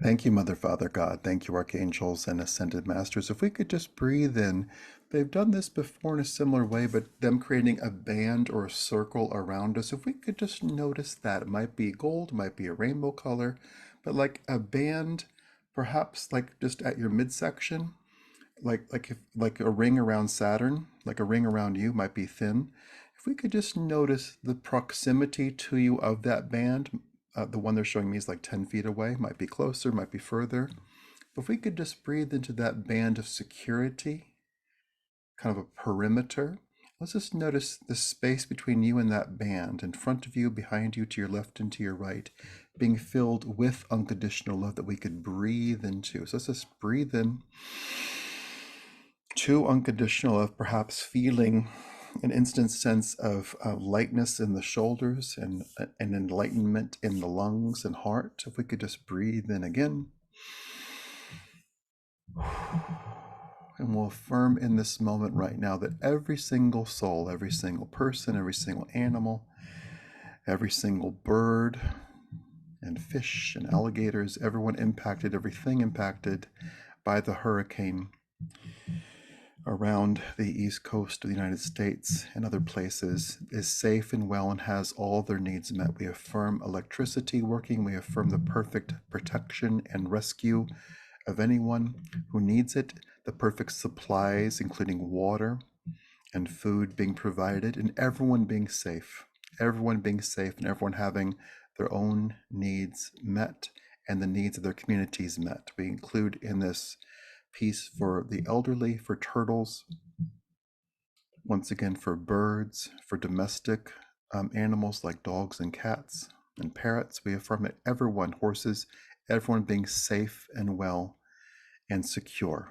Thank you, Mother, Father, God. Thank you, archangels and ascended masters. If we could just breathe in, they've done this before in a similar way, but them creating a band or a circle around us. If we could just notice that, it might be gold, might be a rainbow color, but like a band, perhaps like just at your midsection, like a ring around Saturn, like a ring around you might be thin. If we could just notice the proximity to you of that band, the one they're showing me is like 10 feet away, might be closer, might be further. But if we could just breathe into that band of security, kind of a perimeter, let's just notice the space between you and that band, in front of you, behind you, to your left and to your right, being filled with unconditional love that we could breathe into. So let's just breathe in to unconditional love, perhaps feeling an instant sense of lightness in the shoulders and an enlightenment in the lungs and heart. If we could just breathe in again. And we'll affirm in this moment right now that every single soul, every single person, every single animal, every single bird and fish and alligators, everyone impacted, everything impacted by the hurricane around the east coast of the United States and other places is safe and well and has all their needs met. We affirm electricity working. We affirm the perfect protection and rescue of anyone who needs it, the perfect supplies, including water and food being provided, and everyone being safe. Everyone being safe and everyone having their own needs met and the needs of their communities met. We include in this piece for the elderly, for turtles, once again for birds, for domestic animals like dogs and cats and parrots. We affirm that everyone, horses, everyone being safe and well and secure.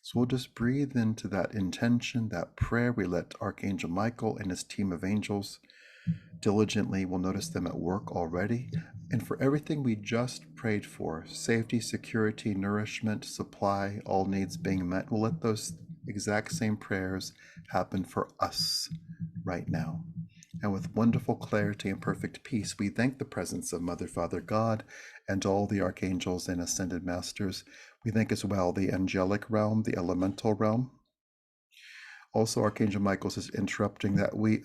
So we'll just breathe into that intention, that prayer. We let Archangel Michael and his team of angels diligently, we'll notice them at work already. And for everything we just prayed for, safety, security, nourishment, supply, all needs being met, we'll let those exact same prayers happen for us right now. And with wonderful clarity and perfect peace, we thank the presence of Mother, Father, God, and all the archangels and ascended masters. We thank as well the angelic realm, the elemental realm. Also, Archangel Michael is interrupting that we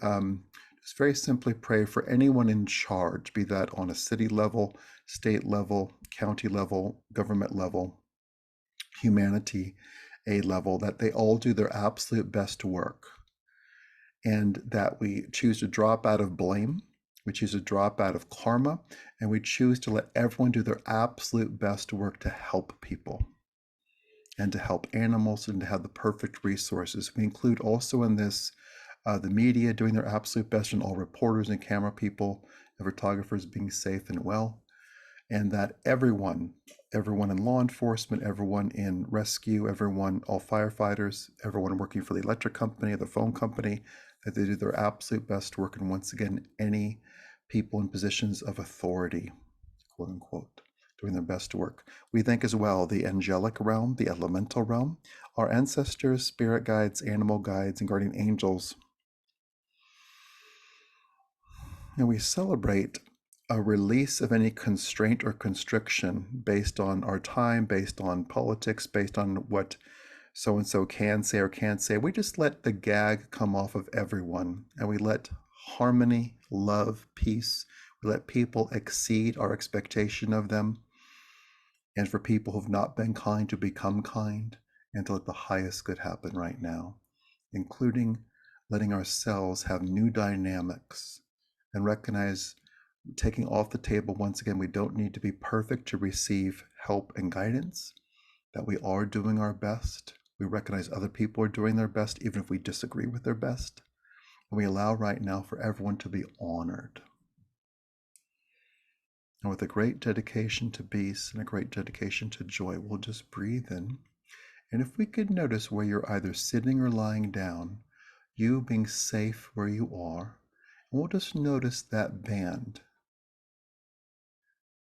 just very simply pray for anyone in charge, be that on a city level, state level, county level, government level, humanity a level, that they all do their absolute best work, and that we choose to drop out of blame, we choose to drop out of karma, and we choose to let everyone do their absolute best work to help people and to help animals and to have the perfect resources. We include also in this the media doing their absolute best, and all reporters and camera people and photographers being safe and well, and that everyone in law enforcement, everyone in rescue, everyone, all firefighters, everyone working for the electric company, the phone company, that they do their absolute best work. And once again, any people in positions of authority, quote unquote, doing their best work. We thank as well the angelic realm, the elemental realm, our ancestors, spirit guides, animal guides, and guardian angels. And we celebrate a release of any constraint or constriction based on our time, based on politics, based on what so and so can say or can't say. We just let the gag come off of everyone, and we let harmony, love, peace, we let people exceed our expectation of them, and for people who've not been kind to become kind, and to let the highest good happen right now, including letting ourselves have new dynamics and recognize, taking off the table once again, we don't need to be perfect to receive help and guidance, that we are doing our best. We recognize other people are doing their best, even if we disagree with their best. And we allow right now for everyone to be honored. And with a great dedication to peace and a great dedication to joy, we'll just breathe in. And if we could notice where you're either sitting or lying down, you being safe where you are, and we'll just notice that band,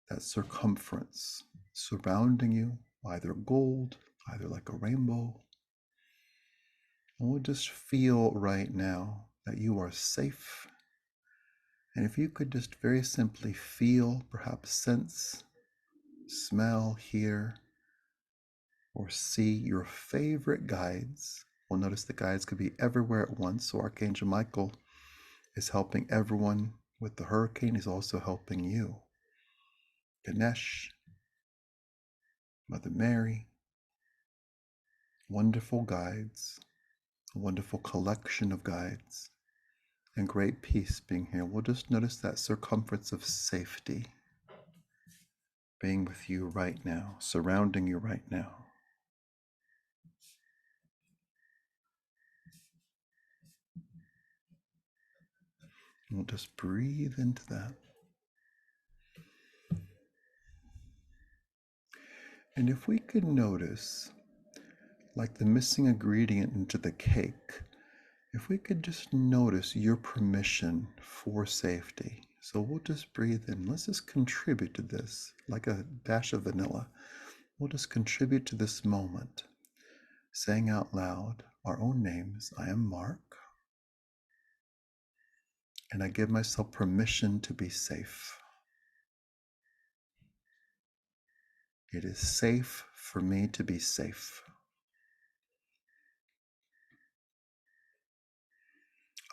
that circumference surrounding you, either gold, either like a rainbow. And we'll just feel right now that you are safe. And if you could just very simply feel, perhaps sense smell, hear, or see your favorite guides. Well, notice the guides could be everywhere at once. So Archangel Michael is helping everyone with the hurricane. He's also helping you. Ganesh, Mother Mary, wonderful guides, a wonderful collection of guides, and great peace being here. We'll just notice that circumference of safety being with you right now, surrounding you right now. And we'll just breathe into that. And if we could notice, like the missing ingredient into the cake, if we could just notice your permission for safety. So we'll just breathe in. Let's just contribute to this, like a dash of vanilla. We'll just contribute to this moment, saying out loud our own names. I am Mark, and I give myself permission to be safe. It is safe for me to be safe.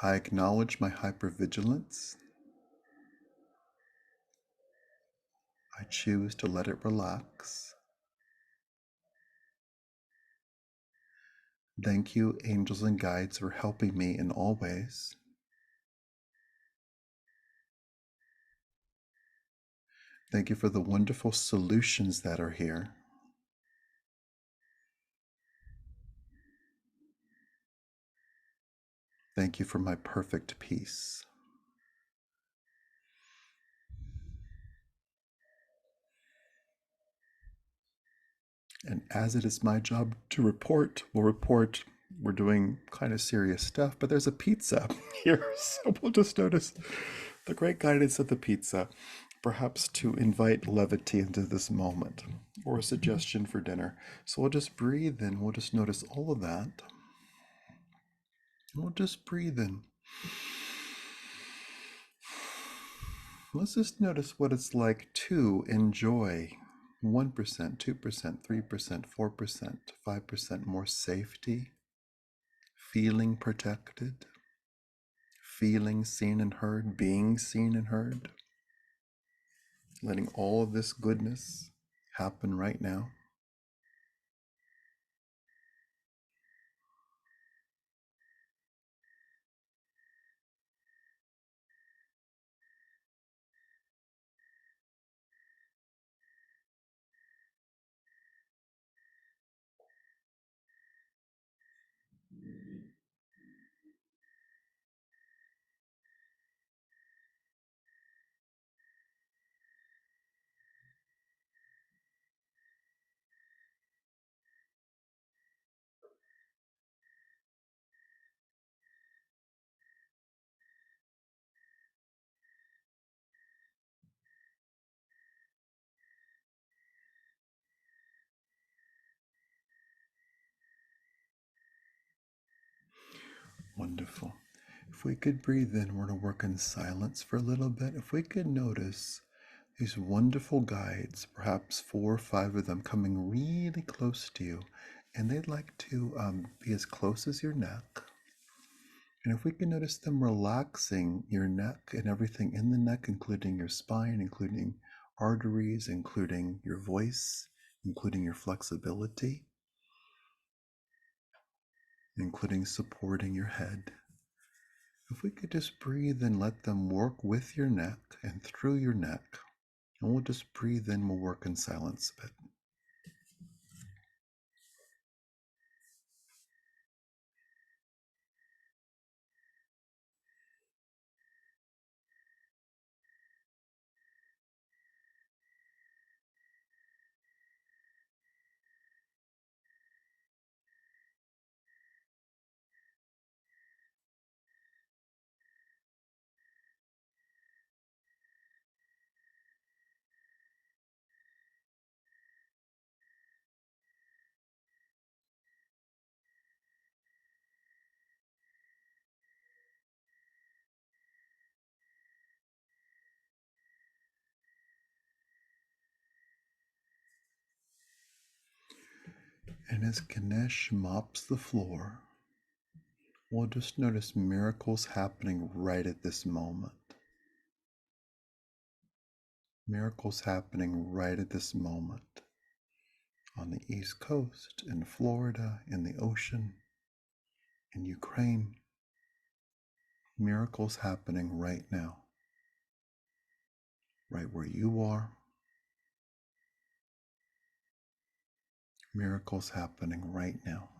I acknowledge my hypervigilance. I choose to let it relax. Thank you, angels and guides, for helping me in all ways. Thank you for the wonderful solutions that are here. Thank you for my perfect peace. And as it is my job to report, we're doing kind of serious stuff, but there's a pizza here. So we'll just notice the great guidance of the pizza, perhaps to invite levity into this moment or a suggestion for dinner. So we'll just breathe in. We'll just notice all of that. And we'll just breathe in. Let's just notice what it's like to enjoy 1%, 2%, 3%, 4%, 5% more safety, feeling protected, feeling seen and heard, being seen and heard, letting all of this goodness happen right now. Wonderful. If we could breathe in, we're going to work in silence for a little bit. If we could notice these wonderful guides, perhaps 4 or 5 of them coming really close to you, and they'd like to be as close as your neck. And if we can notice them relaxing your neck and everything in the neck, including your spine, including arteries, including your voice, including your flexibility, including supporting your head. If we could just breathe and let them work with your neck and through your neck, and we'll just breathe in, we'll work in silence a bit. And as Ganesh mops the floor, we'll just notice miracles happening right at this moment. Miracles happening right at this moment on the East Coast, in Florida, in the ocean, in Ukraine. Miracles happening right now, right where you are. Miracles happening right now.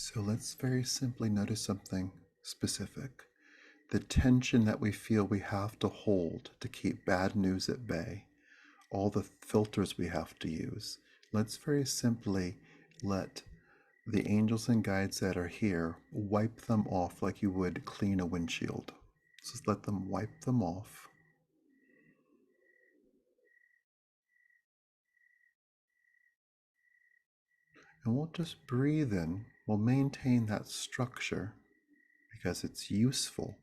So let's very simply notice something specific. The tension that we feel we have to hold to keep bad news at bay, all the filters we have to use. Let's very simply let the angels and guides that are here wipe them off like you would clean a windshield. Just let them wipe them off. And we'll just breathe in. We'll maintain that structure because it's useful.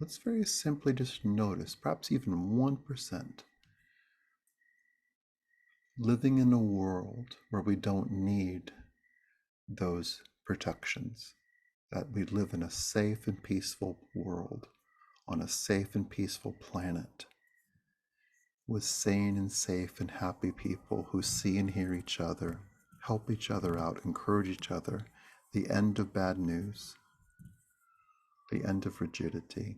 Let's very simply just notice, perhaps even 1%, living in a world where we don't need those protections, that we live in a safe and peaceful world, on a safe and peaceful planet, with sane and safe and happy people who see and hear each other, help each other out, encourage each other, the end of bad news, the end of rigidity,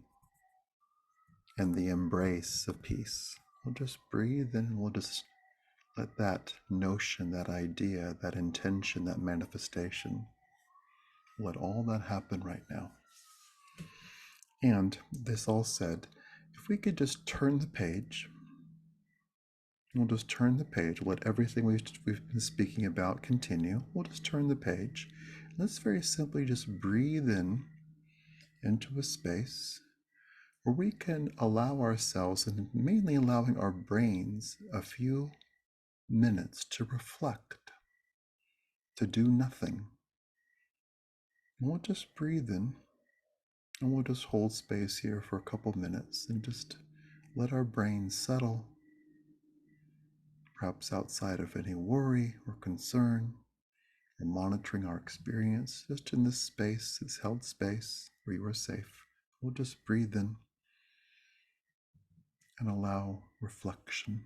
and the embrace of peace. We'll just breathe in, we'll just let that notion, that idea, that intention, that manifestation, let all that happen right now. And this all said, if we could just turn the page, we'll just turn the page, let everything we've been speaking about continue. We'll just turn the page. Let's very simply just breathe in into a space where we can allow ourselves, and mainly allowing our brains, a few minutes to reflect, to do nothing. And we'll just breathe in, and we'll just hold space here for a couple minutes and just let our brains settle, perhaps outside of any worry or concern, or monitoring our experience, just in this space, this held space where you are safe. We'll just breathe in and allow reflection.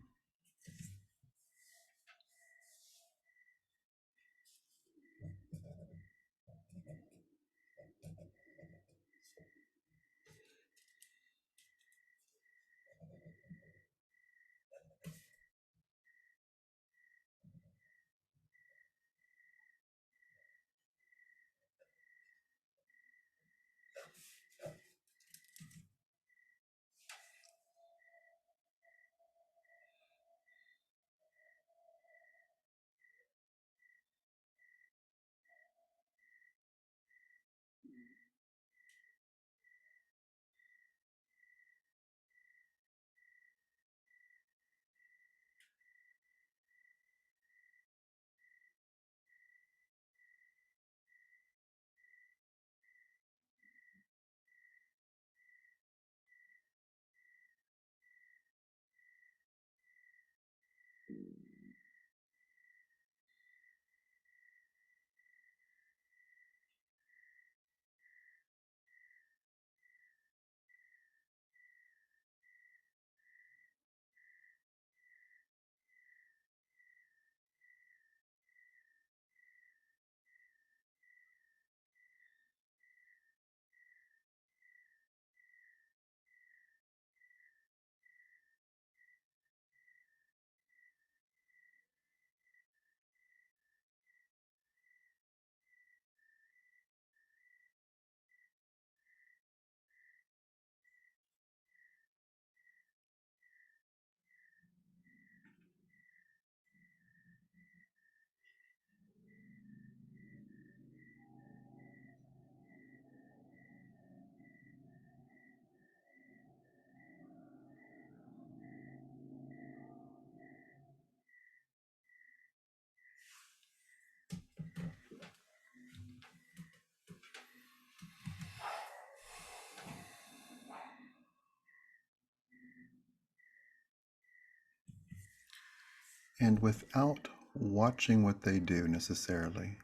And without watching what they do necessarily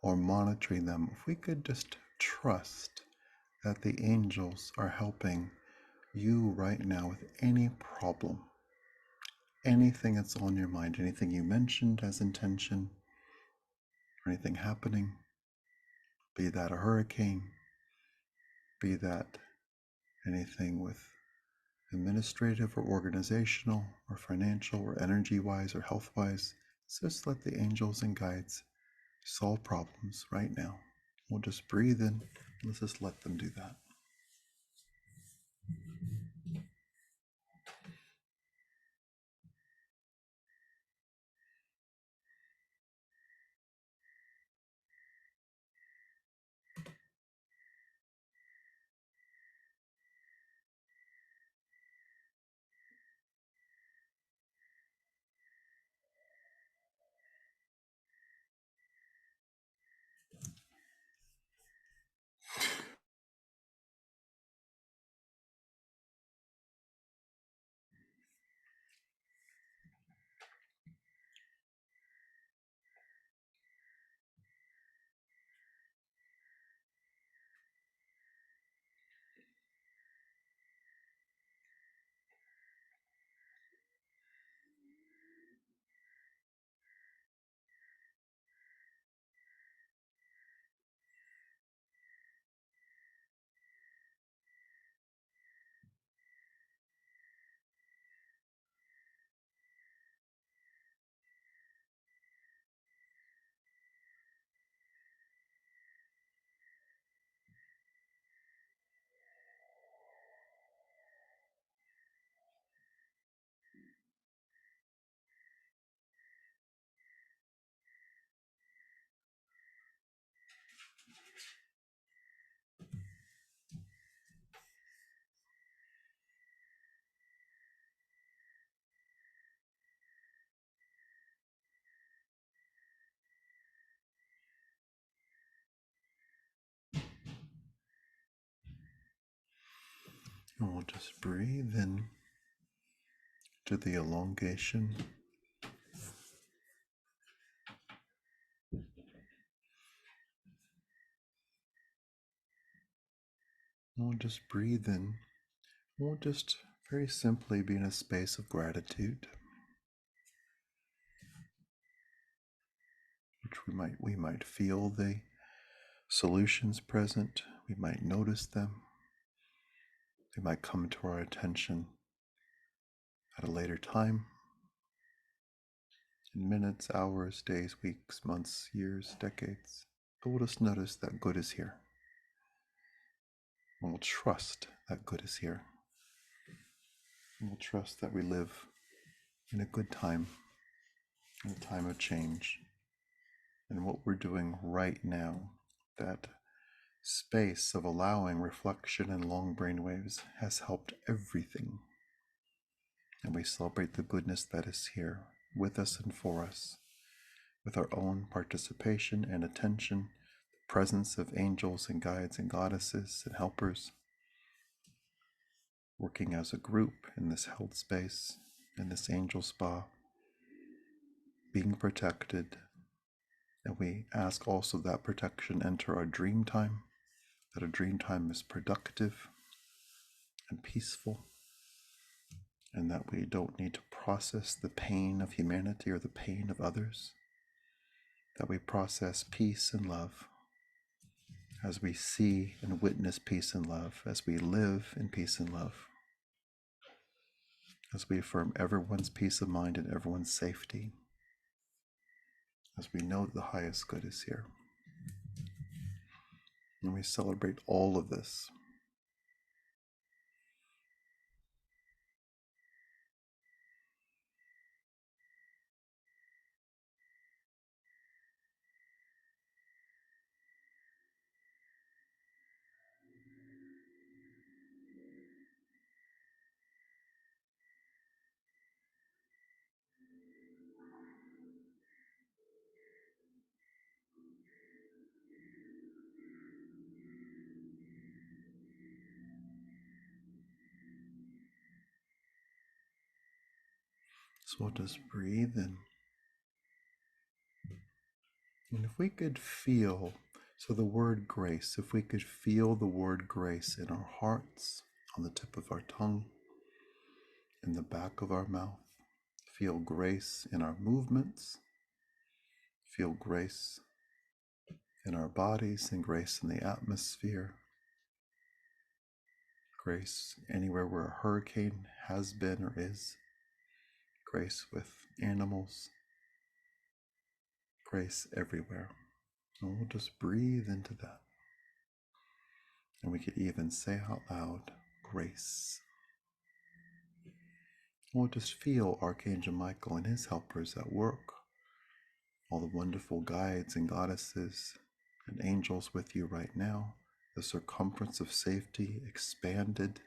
or monitoring them, if we could just trust that the angels are helping you right now with any problem, anything that's on your mind, anything you mentioned as intention, or anything happening, be that a hurricane, be that anything with administrative or organizational or financial or energy wise or health wise. Just let the angels and guides solve problems right now. We'll just breathe in. Let's just let them do that. And we'll just breathe in to the elongation. And we'll just breathe in. We'll just very simply be in a space of gratitude, which we might feel the solutions present. We might notice them. They might come to our attention at a later time, in minutes, hours, days, weeks, months, years, decades. But we'll just notice that good is here. And we'll trust that good is here. And we'll trust that we live in a good time, in a time of change. And what we're doing right now, that space of allowing reflection and long brain waves has helped everything. And we celebrate the goodness that is here with us and for us, with our own participation and attention, the presence of angels and guides and goddesses and helpers, working as a group in this health space, in this angel spa, being protected. And we ask also that protection enter our dream time, that a dream time is productive and peaceful, and that we don't need to process the pain of humanity or the pain of others, that we process peace and love as we see and witness peace and love, as we live in peace and love, as we affirm everyone's peace of mind and everyone's safety, as we know that the highest good is here. And we celebrate all of this. So we'll just breathe in And if we could feel, so the word grace, if we could feel the word grace in our hearts, on the tip of our tongue, in the back of our mouth, feel grace in our movements, feel grace in our bodies and grace in the atmosphere, grace anywhere where a hurricane has been or is, grace with animals, grace everywhere. And we'll just breathe into that. And we could even say out loud, grace. We'll just feel Archangel Michael and his helpers at work, all the wonderful guides and goddesses and angels with you right now, the circumference of safety expanded,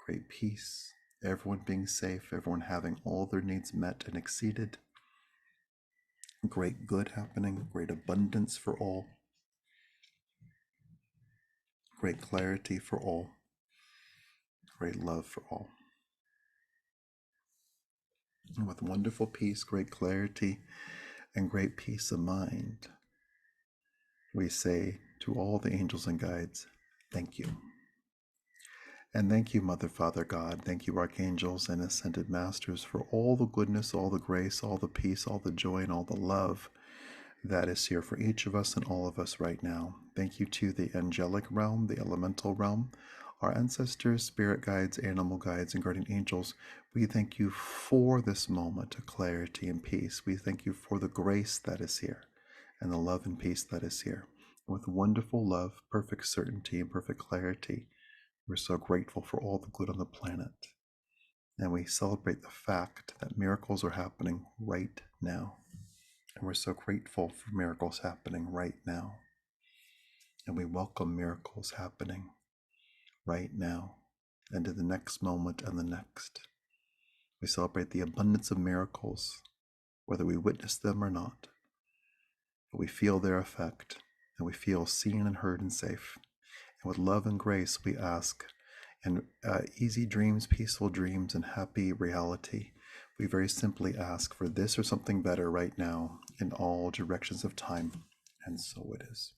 great peace, everyone being safe, everyone having all their needs met and exceeded, great good happening, great abundance for all, great clarity for all, great love for all. And with wonderful peace, great clarity, and great peace of mind, we say to all the angels and guides, thank you. And thank you, Mother, Father, God. Thank you, archangels and ascended masters, for all the goodness, all the grace, all the peace, all the joy, and all the love that is here for each of us and all of us right now. Thank you to the angelic realm, the elemental realm, our ancestors, spirit guides, animal guides, and guardian angels. We thank you for this moment of clarity and peace. We thank you for the grace that is here and the love and peace that is here. With wonderful love, perfect certainty, and perfect clarity, we're so grateful for all the good on the planet. And we celebrate the fact that miracles are happening right now. And we're so grateful for miracles happening right now. And we welcome miracles happening right now and to the next moment and the next. We celebrate the abundance of miracles, whether we witness them or not. But we feel their effect, and we feel seen and heard and safe. And with love and grace, we ask, and easy dreams, peaceful dreams, and happy reality. We very simply ask for this or something better right now in all directions of time, and so it is.